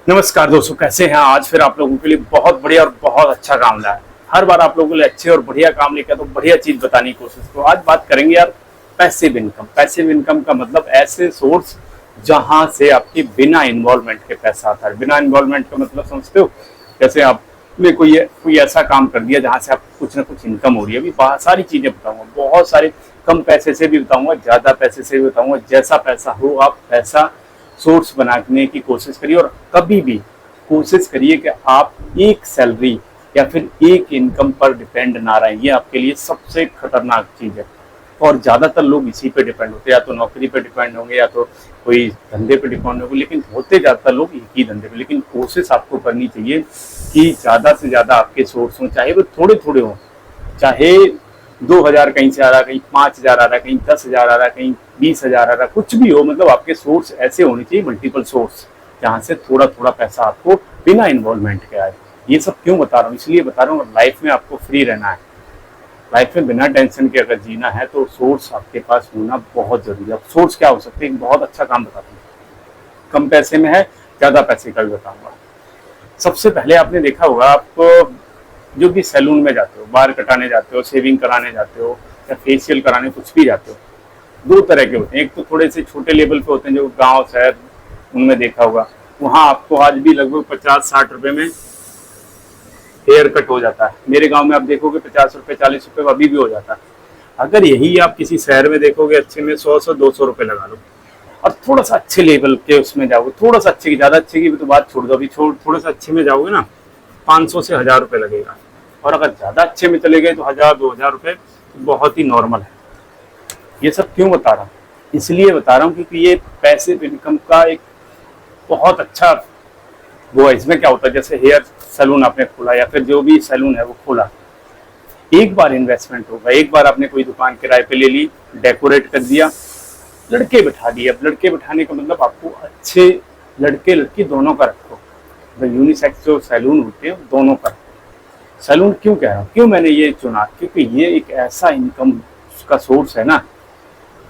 नमस्कार दोस्तों, कैसे हैं? आज फिर आप लोगों के लिए बहुत बढ़िया और बहुत अच्छा काम लाया है। हर बार आप लोगों के लिए अच्छे और बढ़िया काम लेकर तो बढ़िया चीज बताने की कोशिश। तो आज बात करेंगे यार पैसिव इनकम। पैसिव इनकम का मतलब ऐसे सोर्स जहां से आपकी बिना इन्वॉल्वमेंट के पैसा आता है। बिना इन्वॉल्वमेंट का मतलब समझते हो? जैसे आपने कोई ऐसा काम कर दिया जहां से आप कुछ ना कुछ इनकम हो रही है। अभी बहुत सारी चीजें बताऊंगा, बहुत सारे कम पैसे से भी बताऊंगा, ज्यादा पैसे से भी बताऊंगा। जैसा पैसा हो आप पैसा सोर्स बनाने की कोशिश करिए और कभी भी कोशिश करिए कि आप एक सैलरी या फिर एक इनकम पर डिपेंड ना रहें। ये आपके लिए सबसे खतरनाक चीज है और ज्यादातर लोग इसी पे डिपेंड होते हैं, या तो नौकरी पे डिपेंड होंगे या तो कोई धंधे पे डिपेंड होंगे, लेकिन होते ज्यादातर लोग एक ही धंधे पे। लेकिन कोशिश आपको करनी चाहिए कि ज्यादा से ज्यादा आपके सोर्स हों, चाहे वो थोड़े थोड़े हों, चाहे 2,000 कहीं से आ रहा, कहीं 5,000 आ रहा, कहीं 10,000 आ रहा, कहीं 20,000 आ रहा, कुछ भी हो। मतलब आपके सोर्स ऐसे होने चाहिए, मल्टीपल सोर्स, जहां से थोड़ा थोड़ा पैसा आपको बिना इन्वॉल्वमेंट के आए। ये सब क्यों बता रहा हूँ? इसलिए बता रहा हूँ, लाइफ में आपको फ्री रहना है, लाइफ में बिना टेंशन के अगर जीना है तो सोर्स आपके पास होना बहुत जरूरी है। अब सोर्स क्या हो सकते हैं? बहुत अच्छा काम बताता हूँ, कम पैसे में है, ज्यादा पैसे का भी बताऊंगा। सबसे पहले आपने देखा होगा, आप जो भी सैलून में जाते हो, बाल कटाने जाते हो, शेविंग कराने जाते हो या फेशियल कराने कुछ भी जाते हो, दो तरह के होते हैं। एक तो थोड़े से छोटे लेवल पे होते हैं, जो गांव शहर, उनमें देखा होगा, वहां आपको आज भी लगभग 50-60 रुपए में हेयर कट हो जाता है। मेरे गांव में आप देखोगे 50 रुपए 40 रुपए अभी भी हो जाता है। अगर यही आप किसी शहर में देखोगे, अच्छे में 100-200 रुपए लगा लो और थोड़ा सा अच्छे लेवल के उसमें जाओगे, थोड़ा सा अच्छे की, ज्यादा अच्छे की तो बात छोड़ दो, अभी थोड़ा सा अच्छे में जाओगे ना, 500 से 1,000 रुपए लगेगा। और अगर ज्यादा अच्छे में चले गए तो 1,000-2,000 रुपए तो बहुत ही नॉर्मल है। ये सब क्यों बता रहा हूँ? इसलिए बता रहा हूँ क्योंकि ये पैसिव इनकम का एक बहुत अच्छा वो है। इसमें क्या होता है, जैसे हेयर सैलून आपने खोला या फिर जो भी सैलून है वो खोला, एक बार इन्वेस्टमेंट होगा, एक बार आपने कोई दुकान किराए पे ले ली, डेकोरेट कर दिया, लड़के बिठा दिए। अब लड़के बिठाने का मतलब आपको अच्छे लड़के लड़की दोनों का रखो। यूनिसेक्स जो सैलून होते हैं दोनों का। सैलून क्यों कह रहा हूँ, क्यों मैंने ये चुना? क्योंकि ये एक ऐसा इनकम का सोर्स है ना,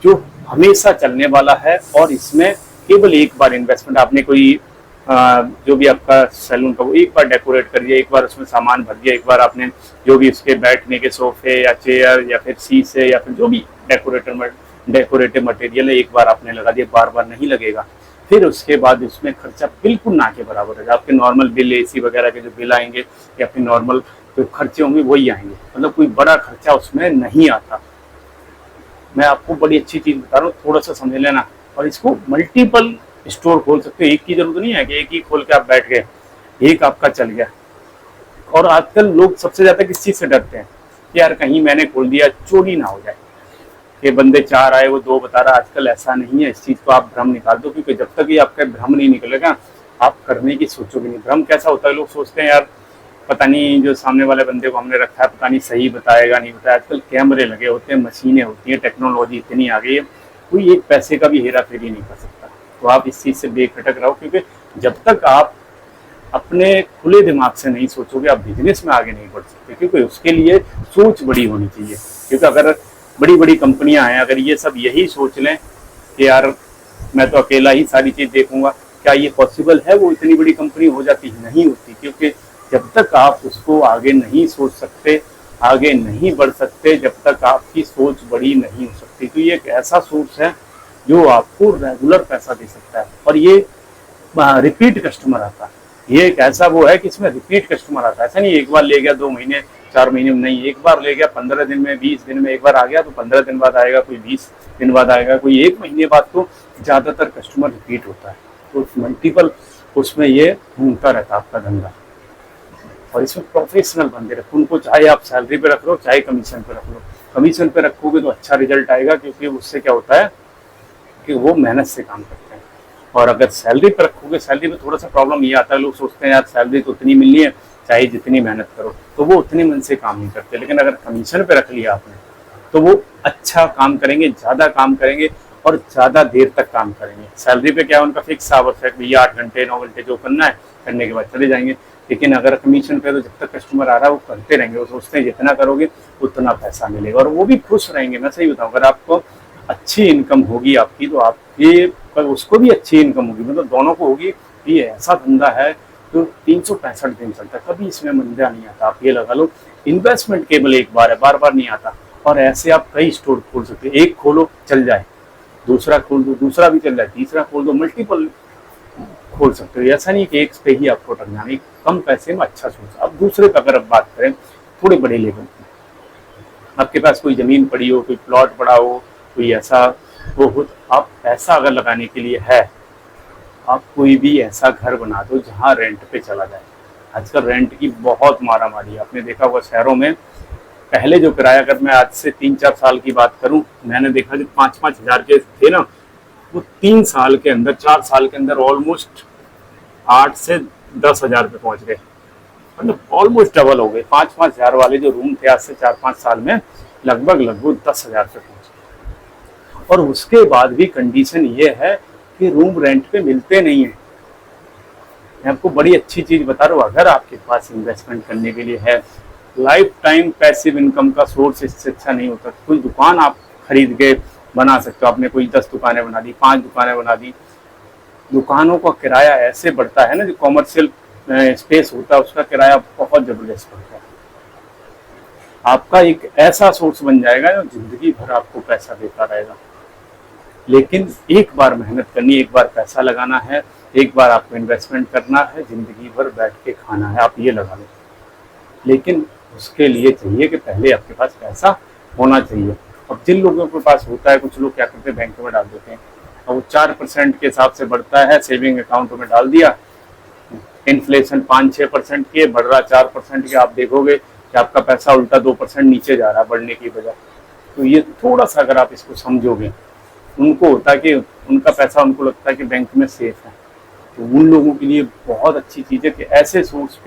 जो हमेशा चलने वाला है। और इसमें केवल एक बार इन्वेस्टमेंट, आपने कोई जो भी आपका सैलून का, वो एक बार डेकोरेट कर दिया, एक बार उसमें सामान भर दिया, एक बार आपने जो भी उसके बैठने के सोफे या चेयर या फिर शीशे या फिर जो भी डेकोरेटिव मटेरियल है, एक बार आपने लगा दिया, बार बार नहीं लगेगा। फिर उसके बाद उसमें खर्चा बिल्कुल ना के बराबर है। आपके नॉर्मल बिल, एसी वगैरह के जो बिल आएंगे या फिर नॉर्मल जो खर्चे होंगे वही आएंगे, मतलब कोई बड़ा खर्चा उसमें नहीं आता। मैं आपको बड़ी अच्छी चीज बता रहा हूँ, थोड़ा सा समझ लेना। और इसको मल्टीपल स्टोर खोल सकते हो, एक की जरूरत नहीं है कि एक ही खोल के आप बैठ गए, एक आपका चल गया। और आजकल लोग सबसे ज्यादा किस चीज से डरते हैं कि यार कहीं मैंने खोल दिया चोरी ना हो जाए, कि बंदे 4 आए वो 2 बता रहा। आजकल ऐसा नहीं है, इस चीज को आप भ्रम निकाल दो, क्योंकि जब तक ये आपका भ्रम नहीं निकलेगा आप करने की सोचोगे नहीं। भ्रम कैसा होता है, लोग सोचते हैं यार पता नहीं जो सामने वाले बंदे को हमने रखा है पता नहीं सही बताएगा नहीं बताया। आजकल कैमरे लगे होते हैं, मशीनें होती हैं, टेक्नोलॉजी इतनी आ गई है, कोई एक पैसे का भी हेरा फेरी नहीं कर सकता। तो आप इस चीज से बेखटक रहो, क्योंकि जब तक आप अपने खुले दिमाग से नहीं सोचोगे आप बिजनेस में आगे नहीं बढ़ सकते। क्योंकि उसके लिए सोच बड़ी होनी चाहिए। क्योंकि अगर बड़ी बड़ी कंपनियां हैं, अगर ये सब यही सोच लें कि यार मैं तो अकेला ही सारी चीज देखूंगा, क्या ये पॉसिबल है? वो इतनी बड़ी कंपनी हो जाती नहीं होती। क्योंकि जब तक आप उसको आगे नहीं सोच सकते, आगे नहीं बढ़ सकते, जब तक आपकी सोच बड़ी नहीं हो सकती। तो ये एक ऐसा सोर्स है जो आपको रेगुलर पैसा दे सकता है। और ये रिपीट कस्टमर आता है। ये एक ऐसा वो है कि इसमें रिपीट कस्टमर आता है। ऐसा नहीं एक बार ले गया 2 महीने 4 महीने में, नहीं, एक बार ले गया 15 दिन में, 20 दिन में, एक बार आ गया तो 15 दिन बाद आएगा, कोई 20 दिन बाद आएगा, कोई 1 महीने बाद। तो ज्यादातर कस्टमर रिपीट होता है। तो मल्टीपल उसमें ये घूमता रहता है आपका धंधा। और इसमें प्रोफेशनल बंदे रखो, उनको चाहे आप सैलरी पे रख लो चाहे कमीशन पे रख लो। कमीशन पे रखोगे तो अच्छा रिजल्ट आएगा, क्योंकि उससे क्या होता है कि वो मेहनत से काम करते हैं। और अगर सैलरी पे रखोगे, सैलरी में थोड़ा सा प्रॉब्लम ये आता है, लोग सोचते हैं यार सैलरी तो उतनी मिलनी है चाहे जितनी मेहनत करो, तो वो उतने मन से काम नहीं करते। लेकिन अगर कमीशन पे रख लिया आपने तो वो अच्छा काम करेंगे, ज्यादा काम करेंगे और ज्यादा देर तक काम करेंगे। सैलरी पे क्या है, उनका फिक्स आवर्स है, भैया 8 घंटे 9 घंटे जो करना है, करने के बाद चले जाएंगे। लेकिन अगर कमीशन पे तो जब तक कस्टमर आ रहा है वो करते रहेंगे, वो सोचते हैं जितना करोगे उतना पैसा मिलेगा और वो भी खुश रहेंगे। मैं सही बताऊँ, अगर आपको अच्छी इनकम होगी आपकी तो आपके पर उसको भी अच्छी इनकम होगी, मतलब दोनों को होगी। ये ऐसा धंधा है जो 365 दिन चलता है, कभी इसमें मंदा नहीं आता। आप ये लगा लो, इन्वेस्टमेंट केवल एक बार है, बार बार नहीं आता। और ऐसे आप कई स्टोर खोल सकते हो, एक खोलो चल जाए, दूसरा खोल दो दूसरा भी चल जाए, तीसरा खोल दो, मल्टीपल खोल सकते हो। ऐसा नहीं कि एक पे ही आपको अटक जाना, कम पैसे में अच्छा सोच। अब दूसरे का अगर आप बात करें थोड़े बड़े लेवल की, आपके पास कोई जमीन पड़ी हो, कोई प्लॉट पड़ा हो, कोई ऐसा वो हो, तो आप पैसा अगर लगाने के लिए है, आप कोई भी ऐसा घर बना दो जहाँ रेंट पे चला जाए। आजकल रेंट की बहुत मारा मारी है, आपने देखा होगा शहरों में। पहले जो किराया, अगर मैं आज से 3-4 साल की बात करूं, मैंने देखा जो 5-5 हजार के थे ना, वो 3 साल के अंदर, 4 साल के अंदर ऑलमोस्ट 8 से 10 हजार पे पहुंच गए। मतलब ऑलमोस्ट डबल हो गए। 5-5 हजार वाले जो रूम थे आज से 4-5 साल में लगभग 10 हजार पे पहुंच गए। और उसके बाद भी कंडीशन ये है कि रूम रेंट पे मिलते नहीं है। मैं आपको बड़ी अच्छी चीज बता रहा हूँ, अगर आपके पास इन्वेस्टमेंट करने के लिए है, लाइफ टाइम पैसिव इनकम का सोर्स इससे अच्छा नहीं होता। कोई दुकान आप खरीद के बना सकते हो, आपने कोई 10 दुकानें बना दी, 5 दुकानें बना दी, दुकानों का किराया ऐसे बढ़ता है ना, जो कॉमर्शियल स्पेस होता है उसका किराया बहुत जबरदस्त बढ़ता है। आपका एक ऐसा सोर्स बन जाएगा जो जिंदगी भर आपको पैसा देता रहेगा। लेकिन एक बार मेहनत करनी, एक बार पैसा लगाना है, एक बार आपको इन्वेस्टमेंट करना है, जिंदगी भर बैठ के खाना है, आप ये लगा लो। लेकिन उसके लिए चाहिए कि पहले आपके पास पैसा होना चाहिए। अब जिन लोगों के पास होता है, कुछ लोग क्या करते हैं, बैंक में डाल देते हैं, और वो 4% के हिसाब से बढ़ता है, सेविंग अकाउंट में डाल दिया, इन्फ्लेशन 5-6% की बढ़ रहा 4% की, आप देखोगे कि आपका पैसा उल्टा 2% नीचे जा रहा है बढ़ने की वजह। तो ये थोड़ा सा अगर आप इसको समझोगे, उनको होता है कि उनका पैसा, उनको लगता है कि बैंक में सेफ है, तो उन लोगों के लिए बहुत अच्छी चीज़ है कि ऐसे सोर्स,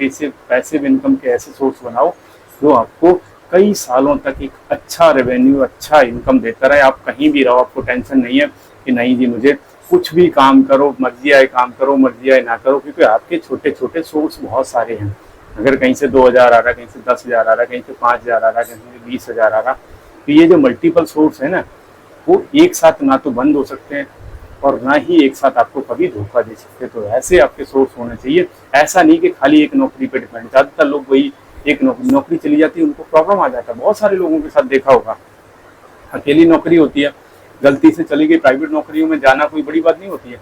पैसिव इनकम के ऐसे सोर्स बनाओ जो आपको कई सालों तक एक अच्छा रेवेन्यू, अच्छा इनकम देता रहे। आप कहीं भी रहो, आपको टेंशन नहीं है कि नहीं जी मुझे कुछ भी काम करो, मर्जी आए काम करो, मर्जी आए ना करो, क्योंकि आपके छोटे छोटे सोर्स बहुत सारे हैं। अगर कहीं से 2 हजार आ रहा है, कहीं से 10 हजार आ रहा है, कहीं से 5 हजार आ रहा है, कहीं से 20 हजार आ रहा, तो ये जो मल्टीपल सोर्स है ना, वो एक साथ ना तो बंद हो सकते हैं और ना ही एक साथ आपको कभी धोखा दे सकते। तो ऐसे आपके सोर्स होने चाहिए। ऐसा नहीं कि खाली एक नौकरी पे डिपेंड, ज्यादातर लोग वही एक नौकरी चली जाती है, उनको प्रॉब्लम आ जाता है। बहुत सारे लोगों के साथ देखा होगा, अकेली नौकरी होती है, गलती से चली गई, प्राइवेट नौकरियों में जाना कोई बड़ी बात नहीं होती है,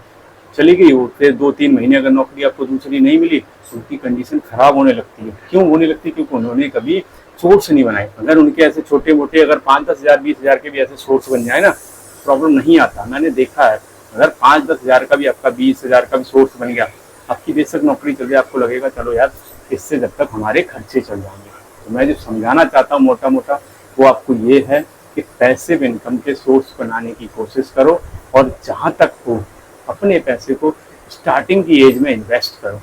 चली गई वो, फिर 2-3 महीने अगर नौकरी आपको दूसरी नहीं मिली तो उनकी कंडीशन खराब होने लगती है। क्यों होने लगती है? क्योंकि उन्होंने कभी सोर्स नहीं बनाए। अगर उनके ऐसे छोटे मोटे अगर 5-10 हजार 20 हजार के भी ऐसे सोर्स बन जाए ना, प्रॉब्लम नहीं आता। मैंने देखा है, अगर 5-10 हजार का भी, आपका 20 हजार का भी सोर्स बन गया, आपकी बेशक नौकरी चल जाए, आपको लगेगा चलो यार इससे जब तक हमारे खर्चे चल जाएंगे। तो मैं जो समझाना चाहता हूँ मोटा मोटा, वो आपको ये है कि पैसिव इनकम के सोर्स बनाने की कोशिश करो, और जहाँ तक हो अपने पैसे को स्टार्टिंग की एज में इन्वेस्ट करो,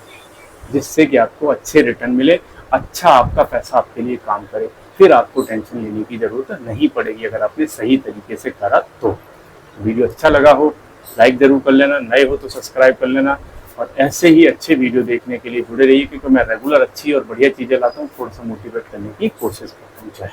जिससे कि आपको अच्छे रिटर्न मिले, अच्छा आपका पैसा आपके लिए काम करे। फिर आपको टेंशन लेने की जरूरत नहीं पड़ेगी, अगर आपने सही तरीके से करा तो। वीडियो अच्छा लगा हो लाइक जरूर कर लेना, नए हो तो सब्सक्राइब कर लेना, और ऐसे ही अच्छे वीडियो देखने के लिए जुड़े रहिए, क्योंकि मैं रेगुलर अच्छी और बढ़िया चीज़ें लाता हूँ, थोड़ा सा मोटिवेट करने की कोशिश करता हूँ।